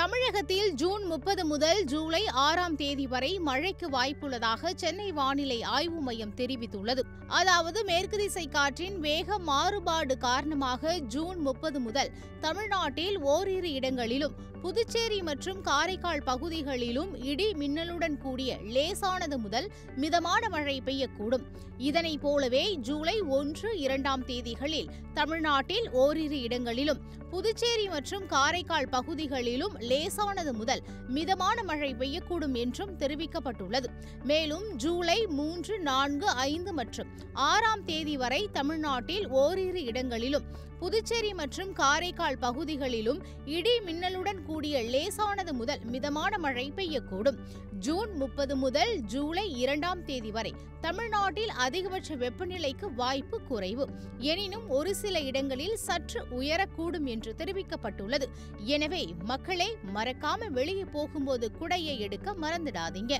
தமிழகத்தில் ஜூன் 30 முதல் ஜூலை 6ஆம் தேதி வரை மழைக்கு வாய்ப்புள்ளதாக சென்னை வானிலை ஆய்வு மையம் தெரிவித்துள்ளது. அதாவது மேற்கு திசை காற்றின் வேக மாறுபாடு காரணமாக ஜூன் 30 முதல் தமிழ்நாட்டில் ஓரிரு இடங்களிலும் புதுச்சேரி மற்றும் காரைக்கால் பகுதிகளிலும் இடி மின்னலுடன் கூடிய லேசானது முதல் மிதமான மழை பெய்யக்கூடும். இதனைப் போலவே ஜூலை 1, 2ஆம் தேதிகளில் தமிழ்நாட்டில் ஓரிரு இடங்களிலும் புதுச்சேரி மற்றும் காரைக்கால் பகுதிகளிலும் லேசானது முதல் மிதமான மழை பெய்யக்கூடும் என்றும் தெரிவிக்கப்பட்டுள்ளது. மேலும் ஜூலை 3, 4, 5 மற்றும் 6ஆம் தேதி வரை தமிழ்நாட்டில் ஓரிரு இடங்களிலும் புதுச்சேரி மற்றும் காரைக்கால் பகுதிகளிலும் இடி மின்னலுடன் கூடிய லேசானது முதல் மிதமான மழை பெய்யக்கூடும். ஜூன் 30 முதல் ஜூலை 2ஆம் தேதி வரை தமிழ்நாட்டில் அதிகபட்ச வெப்பநிலைக்கு வாய்ப்பு குறைவு. எனினும் ஒரு சில இடங்களில் சற்று உயரக்கூடும் என்று தெரிவிக்கப்பட்டுள்ளது. எனவே மக்களே, மறக்காம வெளியே போகும்போது குடையை எடுக்க மறந்துடாதீங்க.